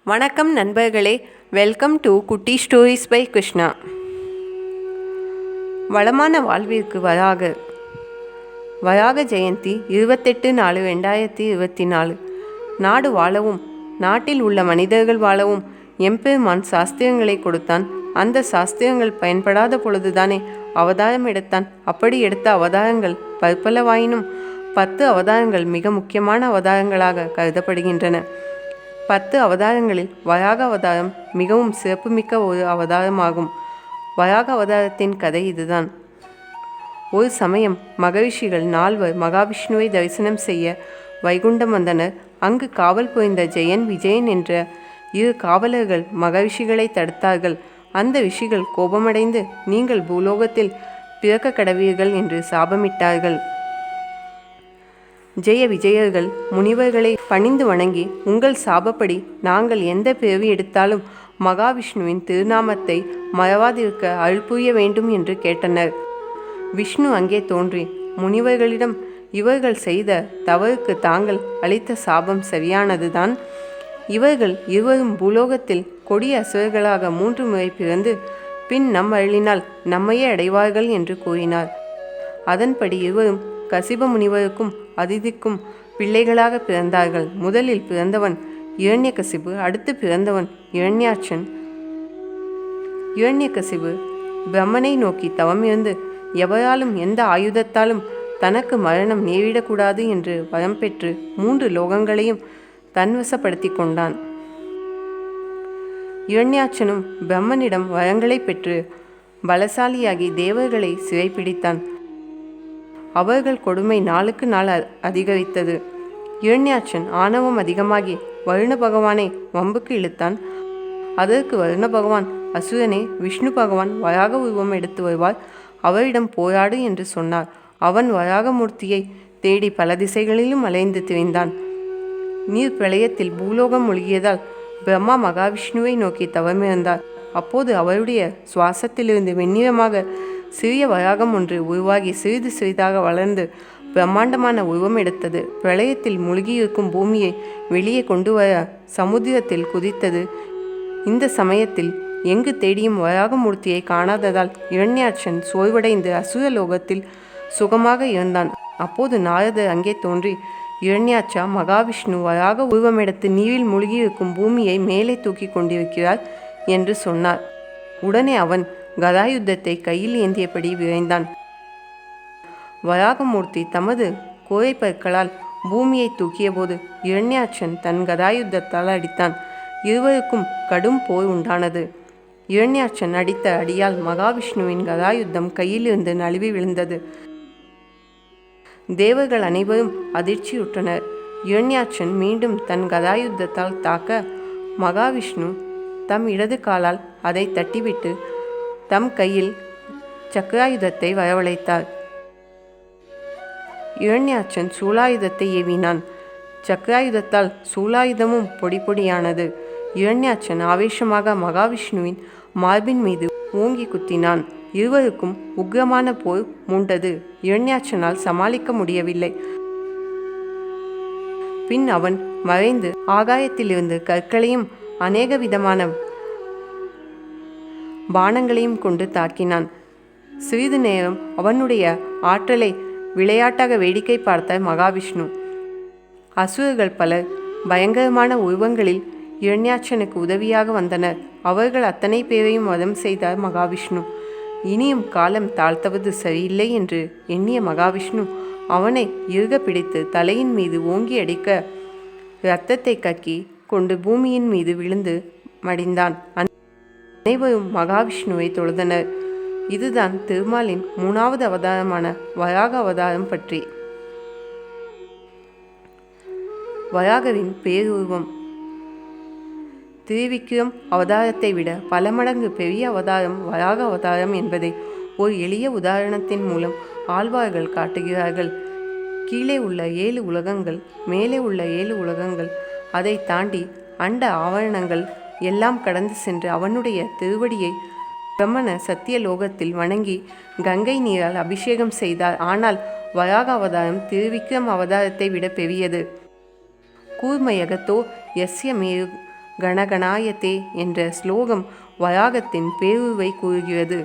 வணக்கம் நண்பர்களே, welcome to குட்டி ஸ்டோரிஸ் பை கிருஷ்ணா. வளமான வாழ்விற்கு வராக ஜெயந்தி 28/4/2024. நாடு வாழவும் நாட்டில் உள்ள மனிதர்கள் வாழவும் எம்பெருமான் சாஸ்திரங்களை கொடுத்தான். அந்த சாஸ்திரங்கள் பயன்படாத பொழுதுதானே அவதாரம் எடுத்தான். அப்படி எடுத்த அவதாரங்கள் பற்பலவாயினும் 10 அவதாரங்கள் மிக முக்கியமான அவதாரங்களாக கருதப்படுகின்றன. 10 அவதாரங்களில் வராக அவதாரம் மிகவும் சிறப்புமிக்க ஒரு அவதாரமாகும். வராக அவதாரத்தின் கதை இதுதான். ஒரு சமயம் மகரிஷிகள் 4 மகாவிஷ்ணுவை தரிசனம் செய்ய வைகுண்டம் வந்தனர். அங்கு காவல் புரிந்த ஜெயன், விஜயன் என்ற 2 காவலர்கள் மகரிஷிகளை தடுத்தார்கள். அந்த ரிஷிகள் கோபமடைந்து, நீங்கள் பூலோகத்தில் பிறக்க கடவீர்கள் என்று சாபமிட்டார்கள். ஜெய விஜயர்கள் முனிவர்களை பணிந்து வணங்கி, உங்கள் சாபப்படி நாங்கள் எந்த பிறவி எடுத்தாலும் மகாவிஷ்ணுவின் திருநாமத்தை மறவாதிருக்க அருள் புரிய வேண்டும் என்று கேட்டனர். விஷ்ணு அங்கே தோன்றி முனிவர்களிடம், இவர்கள் செய்த தவறுக்கு தாங்கள் அளித்த சாபம் சரியானதுதான். இவர்கள் இருவரும் பூலோகத்தில் கொடிய அசுரர்களாக 3 முறை பிறந்து பின் நம் அருளினால் நம்மையே அடைவார்கள் என்று கூறினார். அதன்படி இருவரும் கசிப முனிவருக்கும் அதிதிக்கும் பிள்ளைகளாக பிறந்தார்கள். முதலில் பிறந்தவன் இரண்யகசிபு, அடுத்து பிறந்தவன் இரண்யாட்சன். இரண்யகசிபு பிரம்மனை நோக்கி தவம் இருந்து எவராலும் எந்த ஆயுதத்தாலும் தனக்கு மரணம் நேரிடக்கூடாது என்று வரம் பெற்று 3 லோகங்களையும் தன்வசப்படுத்தி கொண்டான். இரண்யாட்சனும் பிரம்மனிடம் வரங்களை பெற்று பலசாலியாகி தேவர்களை சிறைப்பிடித்தான். அவர்கள் கொடுமை நாளுக்கு நாள் அதிகரித்தது. இரண்யாட்சன் ஆணவம் அதிகமாகி வருண பகவானை வம்புக்கு இழுத்தான். அதற்கு வருண பகவான், அசுரனே, விஷ்ணு பகவான் வராக உருவம் எடுத்து வருவார், அவரிடம் போராடு என்று சொன்னார். அவன் வராகமூர்த்தியை தேடி பல திசைகளிலும் அலைந்து திரிந்தான். நீர் பிரளயத்தில் பூலோகம் மூழ்கியதால் பிரம்மா மகாவிஷ்ணுவை நோக்கி தவமிருந்தார். அப்போது அவருடைய சுவாசத்திலிருந்து வெண்ணிறமாக சிறிய வராகம் ஒன்று உருவாகி சிறிது சிறிதாக வளர்ந்து பிரம்மாண்டமான உருவம் எடுத்தது. பிரளயத்தில் மூழ்கியிருக்கும் பூமியை வெளியே கொண்டு வர சமுத்திரத்தில் குதித்தது. இந்த சமயத்தில் எங்கு தேடியும் வராகமூர்த்தியை காணாததால் இரண்யாட்சன் சோர்வடைந்து அசுரலோகத்தில் சுகமாக இருந்தான். அப்போது நாரதர் அங்கே தோன்றி, இரண்யாட்சா, மகாவிஷ்ணு வராக உருவமெடுத்து நீரில் மூழ்கியிருக்கும் பூமியை மேலே தூக்கி கொண்டிருக்கிறார் என்று சொன்னார். உடனே அவன் கதாயுத்தத்தை கையில் ஏந்தியபடி விரைந்தான். வராகமூர்த்தி தமது கோரைப்பற்களால் பூமியை தூக்கிய போது இரண்யாட்சன் தன் கதாயுத்தத்தால் அடித்தான். இருவருக்கும் கடும் போர் உண்டானது. இரண்யாட்சன் அடித்த அடியால் மகாவிஷ்ணுவின் கதாயுத்தம் கையிலிருந்து நழுவி விழுந்தது. தேவர்கள் அனைவரும் அதிர்ச்சியுற்றனர். இரண்யாட்சன் மீண்டும் தன் கதாயுத்தத்தால் தாக்க மகாவிஷ்ணு தம் இடது காலால் அதை தட்டிவிட்டு தம் கையில் சக்கராயுதத்தை வரவழைத்தார். இரண்யாட்சன் சூலாயுதத்தை ஏவினான். சக்கராயுதத்தால் சூலாயுதமும் பொடி பொடியானது. இரண்யாட்சன் ஆவேசமாக மகாவிஷ்ணுவின் மார்பின் மீது ஓங்கி குத்தினான். இருவருக்கும் உக்கிரமான போர் மூண்டது. இரண்யாட்சனால் சமாளிக்க முடியவில்லை. பின் அவன் மறைந்து ஆகாயத்திலிருந்து கற்களையும் அநேக விதமான பானங்களையும் கொண்டு தாக்கினான். சிறிது நேரம் அவனுடைய ஆற்றலை விளையாட்டாக வேடிக்கை பார்த்த மகாவிஷ்ணு. அசுரர்கள் பலர் பயங்கரமான உருவங்களில் இரண்யாட்சனுக்கு உதவியாக வந்தனர். அவர்கள் அத்தனை பேரையும் வதம் செய்தார் மகாவிஷ்ணு. இனியும் காலம் தாழ்த்துவது சரியில்லை என்று எண்ணிய மகாவிஷ்ணு அவனை இறுக பிடித்து தலையின் மீது ஓங்கி அடிக்க இரத்தத்தை கக்கி கொண்டு பூமியின் மீது விழுந்து மடிந்தான். அனைவரும் மகாவிஷ்ணுவை தொழுதனர். இதுதான் திருமாலின் 3வது அவதாரமான வராக அவதாரம் பற்றி. வராகரின் பேருருவம். திருவிக்கிரம் அவதாரத்தை விட பல மடங்கு பெரிய அவதாரம் வராக அவதாரம் என்பதை ஒரு எளிய உதாரணத்தின் மூலம் ஆழ்வார்கள் காட்டுகிறார்கள். கீழே உள்ள 7 உலகங்கள், மேலே உள்ள 7 உலகங்கள், அதை தாண்டி அண்ட ஆவரணங்கள் எல்லாம் கடந்து சென்று அவனுடைய திருவடியை பிரம்மண சத்தியலோகத்தில் வணங்கி கங்கை நீரால் அபிஷேகம் செய்தார். ஆனால் வராக அவதாரம் திருவிக்ரம் அவதாரத்தை விட பெரியது. கூர்மயகத்தோ யஸ்ய மேரு கணகணாயத்தே என்ற ஸ்லோகம் வயாகத்தின் பேருருவை கூறுகிறது.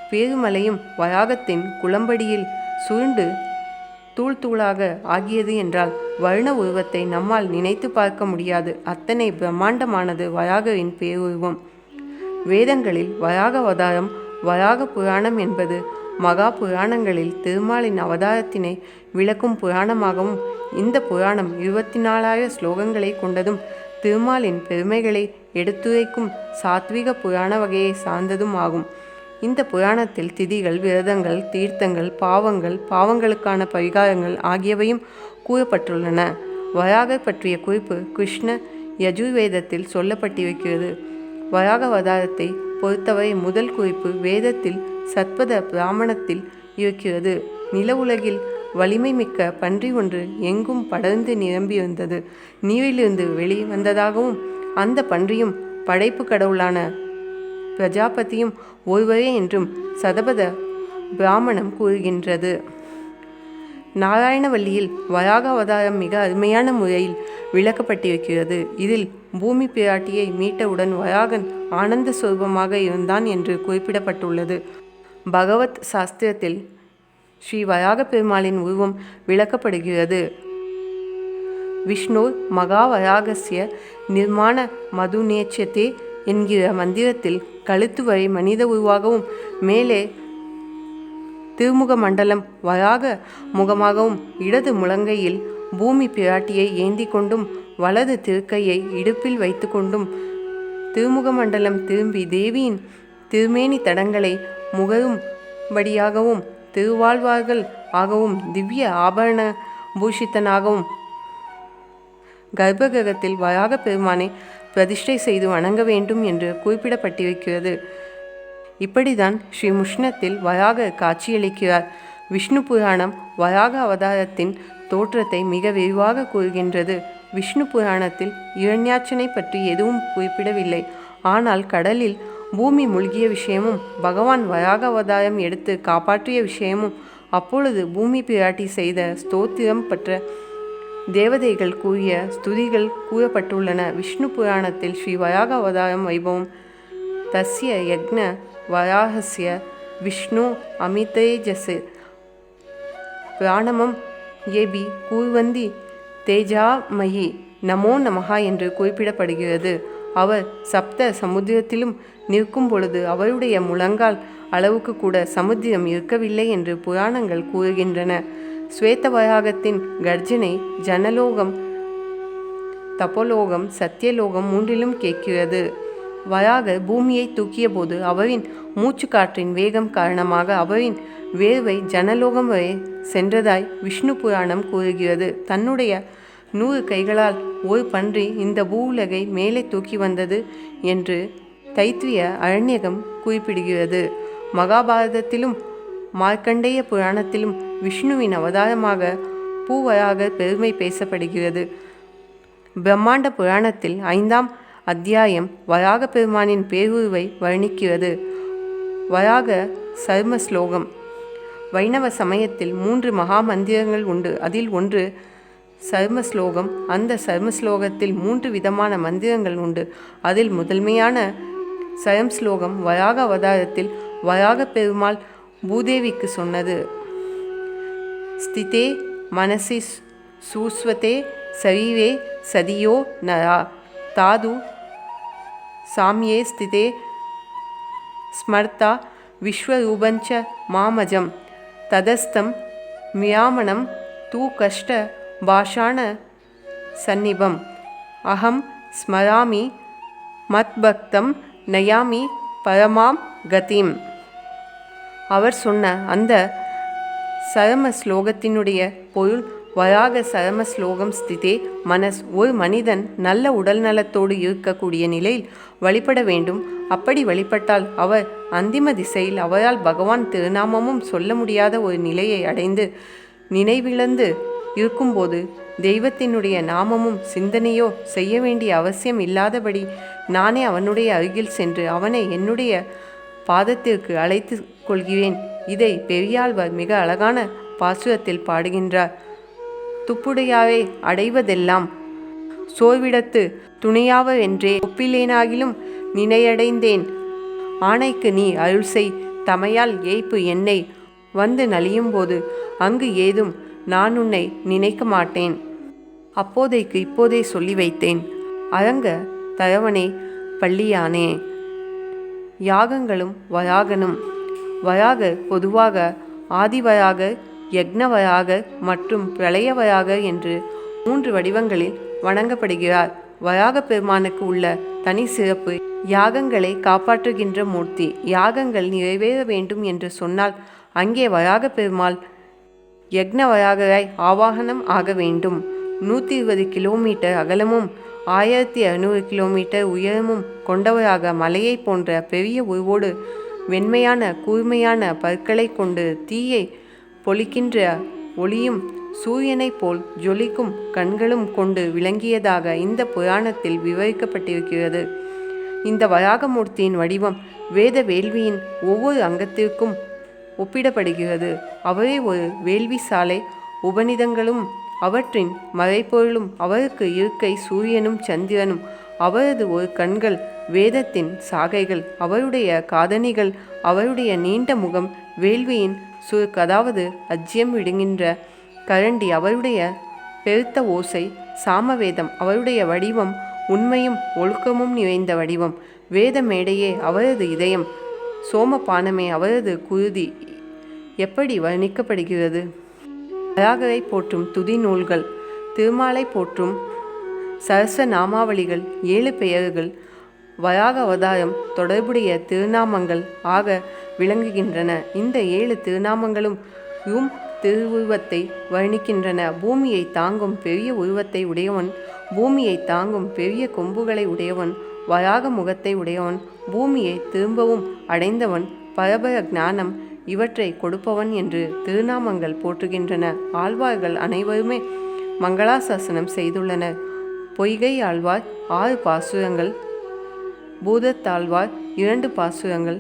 பேருமலையும் வயாகத்தின் குளம்படியில் சுருண்டு தூள் தூளாக ஆகியது என்றால் வருண உருவத்தை நம்மால் நினைத்து பார்க்க முடியாது. அத்தனை பிரம்மாண்டமானது வயாகவின் பேருருவம். வேதங்களில் வயாக அவதாரம் வயாக புராணம் என்பது மகா புராணங்களில் திருமாலின் அவதாரத்தினை விளக்கும் புராணமாகவும், இந்த புராணம் 24,000 ஸ்லோகங்களை கொண்டதும் திருமாலின் பெருமைகளை எடுத்துரைக்கும் சாத்விக புராண வகையை சார்ந்ததும் ஆகும். இந்த புராணத்தில் திதிகள், விரதங்கள், தீர்த்தங்கள், பாவங்களுக்கான பரிகாரங்கள் ஆகியவையும் கூறப்பட்டுள்ளன. வராகர் பற்றிய குறிப்பு கிருஷ்ண யஜுர்வேதத்தில் சொல்லப்பட்டிருக்கிறது. வராக அவதாரத்தை பொறுத்தவரை முதல் குறிப்பு வேதத்தில் சத்பத பிராமணத்தில் இருக்கிறது. நில உலகில் வலிமை மிக்க பன்றி ஒன்று எங்கும் படர்ந்து நிரம்பியிருந்தது. நீரிலிருந்து வெளி வந்ததாகவும் அந்த பன்றியும் படைப்பு கடவுளான பிரஜாபதியும் ஒருவரே என்றும் சதபத பிராமணம் கூறுகின்றது. நாராயணவல்லியில் வராக அவதாரம் மிக அருமையான முறையில் விளக்கப்பட்டிருக்கிறது. இதில் பூமி பிராட்டியை மீட்டவுடன் வராகன் ஆனந்த சுரூபமாக இருந்தான் என்று குறிப்பிடப்பட்டுள்ளது. பகவத் சாஸ்திரத்தில் ஸ்ரீ வராக பெருமாளின் உருவம் விளக்கப்படுகிறது. விஷ்ணு மகாவராகஸ்ய நிர்மாண மதுநேட்சத்தே என்கிற மந்திரத்தில் கழுத்து வரை மனித உருவாகவும், மேலே திருமுக மண்டலம் வராக முகமாகவும், இடது முழங்கையில் பூமி பிராட்டியை ஏந்தி கொண்டும், வலது திருக்கையை இடுப்பில் வைத்து கொண்டும், திருமுக மண்டலம் திரும்பி தேவியின் திருமேனி தடங்களை முகரும்படியாகவும், திருவாழ்வார்கள் ஆகவும், திவ்ய ஆபரண பூஷித்தனாகவும் கர்ப்பகிரகத்தில் வராக பெருமானை பிரதிஷ்டை செய்து வணங்க வேண்டும் என்று குறிப்பிடப்பட்டிருக்கிறது. இப்படிதான் ஸ்ரீ முஷ்ணத்தில் வராக காட்சியளிக்கிறார். விஷ்ணு புராணம் வராக அவதாரத்தின் தோற்றத்தை மிக விரிவாக கூறுகின்றது. விஷ்ணு புராணத்தில் இரண்யாட்சனை பற்றி எதுவும் குறிப்பிடவில்லை. ஆனால் கடலில் பூமி மூழ்கிய விஷயமும், பகவான் வராக அவதாரம் எடுத்து காப்பாற்றிய விஷயமும், அப்பொழுது பூமி பிராட்டி செய்த ஸ்தோத்திரம் பற்ற தேவதைகள் கூறிய ஸ்துதிகள் கூறப்பட்டுள்ளன. விஷ்ணு புராணத்தில் ஸ்ரீ வராக அவதாரம் வைபவம் தஸ்ய யக்ஞ வராகஸ்ய விஷ்ணு அமிதேஜஸ் பிராணமம் ஏபி கூர்வந்தி தேஜாமயி நமோ நமஹா என்று குறிப்பிடப்படுகிறது. அவர் சப்த சமுத்திரத்திலும் நிற்கும் பொழுது அவருடைய முழங்கால் அளவுக்கு கூட சமுத்திரம் இருக்கவில்லை என்று புராணங்கள் கூறுகின்றன. ஸ்வேத வராகத்தின் கர்ஜனை ஜனலோகம், தபோலோகம், சத்தியலோகம் மூன்றிலும் கேட்கிறது. வராக பூமியை தூக்கிய போது அவரின் மூச்சு காற்றின் வேகம் காரணமாக அவரின் வேர்வை ஜனலோகம் வரை சென்றதாய் விஷ்ணு புராணம் கூறுகிறது. தன்னுடைய 100 கைகளால் ஒரு பன்றி இந்த பூவுலகை மேலே தூக்கி வந்தது என்று தைத்திரிய அரண்யகம் குறிப்பிடுகிறது. மகாபாரதத்திலும் மார்க்கண்டேய புராணத்திலும் விஷ்ணுவின் அவதாரமாக பூவராக பெருமை பேசப்படுகிறது. பிரம்மாண்ட புராணத்தில் 5ஆம் அத்தியாயம் வராக பெருமானின் பேருருவை வர்ணிக்கிறது. வராக சர்ம ஸ்லோகம். வைணவ சமயத்தில் 3 மகா மந்திரங்கள் உண்டு. அதில் ஒன்று சர்ம ஸ்லோகம். அந்த சர்ம ஸ்லோகத்தில் 3 விதமான மந்திரங்கள் உண்டு. அதில் முதன்மையான சரம் ஸ்லோகம் வராக அவதாரத்தில் வராக பெருமாள் பூதேவிக்கு சொன்னது. ஸ்திதே மனசி சூஸ்வதே சரீரே சதியோ நரா தாது சாமியே ஸ்திதே ஸ்மர்த்தா விஸ்வரூபஞ்ச மாமஜம் ததஸ்தம் மியாமணம் தூ கஷ்ட பாஷாண சந்நிபம் அகம் ஸ்மராமி மத்பக்தம் நயாமி பரமாம் கதிம். அவர் சொன்ன அந்த சரம ஸ்லோகத்தினுடைய பொருள் வராக சரம ஸ்லோகம் ஸ்திதே மனஸ். ஒரு மனிதன் நல்ல உடல் நலத்தோடு இருக்கக்கூடிய நிலையில் வழிபட வேண்டும். அப்படி வழிபட்டால் அவர் அந்திம திசையில் அவரால் பகவான் திருநாமமும் சொல்ல முடியாத ஒரு நிலையை அடைந்து நினைவிழந்து இருக்கும்போது தெய்வத்தினுடைய நாமமும் சிந்தனையோ செய்ய வேண்டிய அவசியம் இல்லாதபடி நானே அவனுடைய அருகில் சென்று அவனை என்னுடைய பாதத்திற்கு அழைத்து கொள்கிறேன். இதை பெரியாழ்வார் மிக அழகான பாசுரத்தில் பாடுகின்றார். துப்புடையாவே அடைவதெல்லாம் சோர்விடத்து துணையாவென்றே ஒப்பிலேனாகிலும் நினையடைந்தேன். ஆணைக்கு நீ அருள் செய் தமையால் ஏய்ப்பு என்னை வந்து நலியும்போது அங்கு ஏதும் நான் உன்னை நினைக்க மாட்டேன். அப்போதைக்கு இப்போதே சொல்லி வைத்தேன். அரங்க தயவனே பள்ளியானே. யாகங்களும் வயாகனும். வயாக பொதுவாக ஆதிவயாக, யக்னவயாக மற்றும் பிரளயவயாக என்று 3 வடிவங்களில் வணங்கப்படுகிறார். வயாக பெருமானுக்கு உள்ள தனி சிறப்பு யாகங்களை காப்பாற்றுகின்ற மூர்த்தி. யாகங்கள் நிறைவேற வேண்டும் என்று சொன்னால் அங்கே வயாக பெருமாள் யக்னவயாகராய் ஆவாகனம் ஆக வேண்டும். 120 கிலோமீட்டர் அகலமும் 1600 கிலோமீட்டர் உயரமும் கொண்டவராக மலையை போன்ற பெரிய உருவோடு வெண்மையான கூர்மையான பற்களை கொண்டு தீயை பொழிக்கின்ற ஒளியும் சூரியனைப் போல் ஜொலிக்கும் கண்களும் கொண்டு விளங்கியதாக இந்த புராணத்தில் விவரிக்கப்பட்டிருக்கிறது. இந்த வராகமூர்த்தியின் வடிவம் வேத வேள்வியின் ஒவ்வொரு அங்கத்திற்கும் ஒப்பிடப்படுகிறது. அவரே ஒரு வேள்வி சாலை, உபநிதங்களும் அவற்றின் மறைப்பொருளும், அவருக்கு இருக்கை சூரியனும் சந்திரனும், அவரது ஒரு கண்கள் வேதத்தின் சாகைகள், அவருடைய காதணிகள், அவருடைய நீண்ட முகம் வேள்வியின் சுருக்கு அதாவது அஜ்யம் விடுகின்ற கரண்டி, அவருடைய பெருத்த ஓசை சாமவேதம், அவருடைய வடிவம் உண்மையும் ஒழுக்கமும் நிறைந்த வடிவம், வேத மேடையே அவரது இதயம், சோமபானமே அவரது குருதி எப்படி வர்ணிக்கப்படுகிறது? வராகரை போற்றும் துதி நூல்கள், திருமாலை போற்றும் சரச நாமாவளிகள், 7 பெயர்கள் வராக அவதாரம் தொடர்புடைய திருநாமங்கள் ஆக விளங்குகின்றன. இந்த 7 திருநாமங்களும் திருவுருவத்தை வர்ணிக்கின்றன. பூமியை தாங்கும் பெரிய உருவத்தை உடையவன், பூமியை தாங்கும் பெரிய கொம்புகளை உடையவன், வராக முகத்தை உடையவன், பூமியை திரும்பவும் அடைந்தவன், பரபர ஞானம் இவற்றை கொடுப்பவன் என்று திருநாமங்கள் போற்றுகின்றன. ஆழ்வார்கள் அனைவருமே மங்களாசாசனம் செய்துள்ளனர். பொய்கை ஆழ்வார் 6 பாசுரங்கள், பூதத்தாழ்வார் 2 பாசுரங்கள்,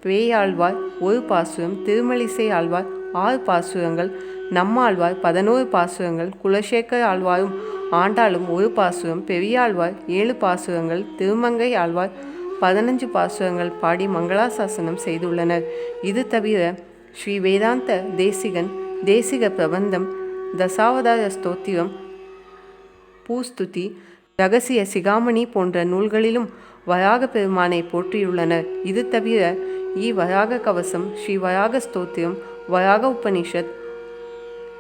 பேயாழ்வார் 1 பாசுரம், திருமலிசை ஆழ்வார் 6 பாசுரங்கள், நம்மாழ்வார் 11 பாசுரங்கள், குலசேகர ஆழ்வாரும் ஆண்டாளும் 1 பாசுரம், பெரியாழ்வார் 7 பாசுரங்கள், திருமங்கை ஆழ்வார் 15 பாசுரங்கள் பாடி மங்களாசாசனம் செய்துள்ளனர். இது தவிர ஸ்ரீ வேதாந்த தேசிகன் தேசிக பிரபந்தம், தசாவதார ஸ்தோத்திரம், பூஸ்துதி, ரகசிய சிகாமணி போன்ற நூல்களிலும் வராக பெருமானை போற்றியுள்ளனர். இது தவிர வராக கவசம், ஸ்ரீ வராக ஸ்தோத்திரம், வராக உபனிஷத்,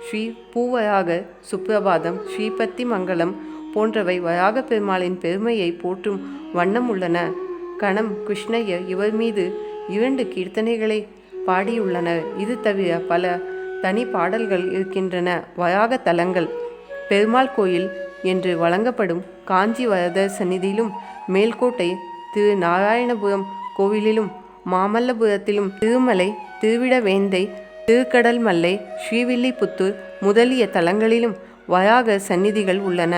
ஸ்ரீ பூவராக சுப்பிரபாதம், ஸ்ரீபத்தி மங்கலம் போன்றவை வராக பெருமாளின் பெருமையை போற்றும் வண்ணம் உள்ளன. கணம் கிருஷ்ணய்யர் இவர் மீது 2 கீர்த்தனைகளை பாடியுள்ளனர். இது தவிர பல தனி பாடல்கள் இருக்கின்றன. வராக தலங்கள் பெருமாள் கோயில் என்று வழங்கப்படும் காஞ்சி வரதர் சந்நிதியிலும், மேல்கோட்டை திரு நாராயணபுரம் கோவிலிலும், மாமல்லபுரத்திலும், திருமலை, திருவிடவேந்தை, திருக்கடல் மல்லை, ஸ்ரீவில்லிபுத்தூர் முதலிய தலங்களிலும் வராக சந்நிதிகள் உள்ளன.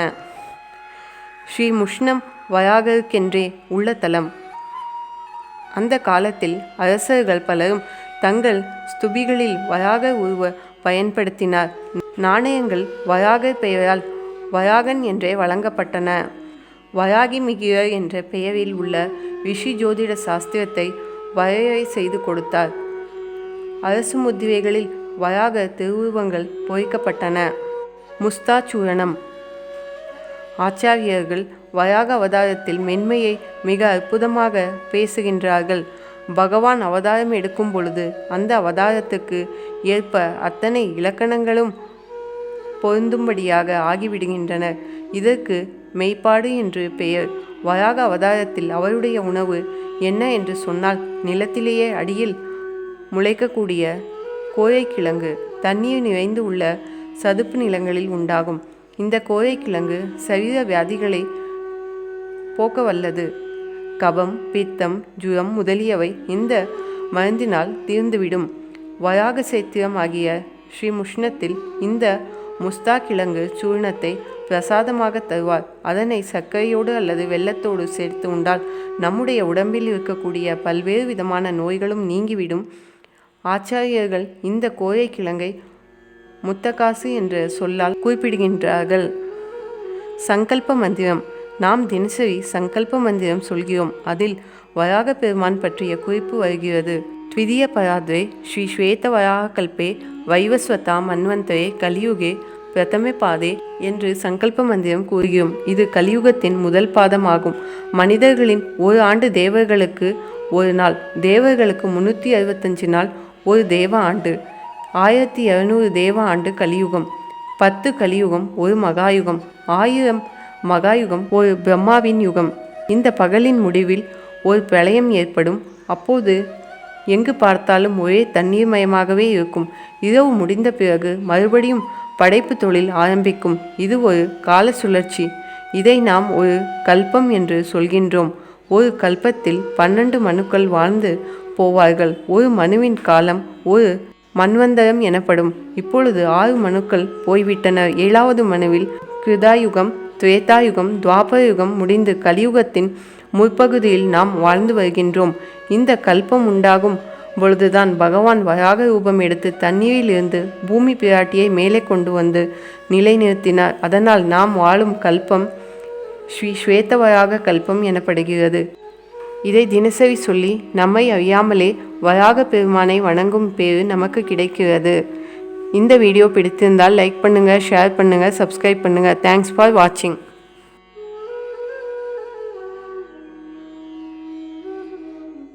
ஸ்ரீ முஷ்ணம் வராகருக்கென்றே உள்ள தலம். அந்த காலத்தில் அரசர்கள் பலரும் தங்கள் ஸ்துபிகளில் வராக உருவ பயன்படுத்தினார். நாணயங்கள் வராகர் பெயரால் வராகன் என்றே வழங்கப்பட்டன. வராகி மிகிரர் என்ற பெயரில் உள்ள ரிஷி ஜோதிட சாஸ்திரத்தை வரையறை செய்து கொடுத்தார். அரசு முத்திரைகளில் வராக திருவுருவங்கள் பொறிக்கப்பட்டன. முஸ்தாச்சூரணம். ஆச்சாரியர்கள் வராக அவதாரத்தில் மென்மையை மிக அற்புதமாக பேசுகின்றார்கள். பகவான் அவதாரம் எடுக்கும் பொழுது அந்த அவதாரத்துக்கு ஏற்ப அத்தனை இலக்கணங்களும் பொருந்தும்படியாக ஆகிவிடுகின்றன. இதற்கு மெய்ப்பாடு என்று பெயர். வராக அவதாரத்தில் அவருடைய உணவு என்ன என்று சொன்னால், நிலத்திலேயே அடியில் முளைக்கக்கூடிய கோழைக்கிழங்கு, தண்ணீர் நிறைந்து உள்ள சதுப்பு நிலங்களில் உண்டாகும். இந்த கோழைக்கிழங்கு சரீர வியாதிகளை போக்க வல்லது. கபம், பித்தம், ஜுரம் முதலியவை இந்த மருந்தினால் தீர்ந்துவிடும். வராக சேத்திரம் ஆகிய ஸ்ரீ முஷ்ணத்தில் இந்த முஸ்தா கிழங்கு சூர்ணத்தை பிரசாதமாக தருவார். அதனை சர்க்கரையோடு அல்லது வெல்லத்தோடு சேர்த்து உண்டால் நம்முடைய உடம்பில் இருக்கக்கூடிய பல்வேறு விதமான நோய்களும் நீங்கிவிடும். ஆச்சாரியர்கள் இந்த கோழைக்கிழங்கை முத்தகாசு என்ற சொல்லால் குறிப்பிடுகின்றார்கள். சங்கல்ப மந்திரம். நாம் தினசரி சங்கல்ப மந்திரம் சொல்கிறோம். அதில் வராக பெருமான் பற்றிய குறிப்பு வருகிறது. த்விதீய பராத்ரே ஸ்ரீ ஸ்வேத வராக கல்பே வைவஸ்வதா மன்வந்தரே கலியுகே பிரதமே பாதே என்று சங்கல்ப மந்திரம் கூறுகிறோம். இது கலியுகத்தின் முதல் பாதமாகும். மனிதர்களின் ஒரு ஆண்டு தேவர்களுக்கு ஒரு நாள், தேவர்களுக்கு 365 நாள் ஒரு தேவ ஆண்டு. 1200 தேவ ஆண்டு கலியுகம். 10 கலியுகம் ஒரு மகாயுகம். 1000 மகாயுகம் ஒரு பிரம்மாவின் யுகம். இந்த பகலின் முடிவில் ஒரு பிரளயம் ஏற்படும். அப்போது எங்கு பார்த்தாலும் ஒரே தண்ணீர்மயமாகவே இருக்கும். இரவு முடிந்த பிறகு மறுபடியும் படைப்பு தொழில் ஆரம்பிக்கும். இது ஒரு கால சுழற்சி. இதை நாம் ஒரு கல்பம் என்று சொல்கின்றோம். ஒரு கல்பத்தில் 12 மனுக்கள் வாழ்ந்து போவார்கள். ஒரு மனுவின் காலம் ஒரு மன்வந்தரம் எனப்படும். இப்பொழுது 6 மனுக்கள் போய்விட்டனர். 7வது மனுவில் கிருதாயுகம், திரேதாயுகம், துவாபரயுகம் முடிந்து கலியுகத்தின் முற்பகுதியில் நாம் வாழ்ந்து வருகின்றோம். இந்த கல்பம் உண்டாகும் பொழுதுதான் பகவான் வராக ரூபம் எடுத்து தண்ணீரில் இருந்து பூமி பிராட்டியை மேலே கொண்டு வந்து நிலைநிறுத்தினார். அதனால் நாம் வாழும் கல்பம் ஸ்ரீ ஸ்வேதவராக கல்பம் எனப்படுகிறது. இதை தினசரி சொல்லி நம்மை அறியாமலே வராக பெருமானை வணங்கும் பேறு நமக்கு கிடைக்கிறது. இந்த வீடியோ பிடித்திருந்தால் லைக் பண்ணுங்கள், ஷேர் பண்ணுங்கள், சப்ஸ்கிரைப் பண்ணுங்கள். தேங்க்ஸ் ஃபார் வாட்சிங்.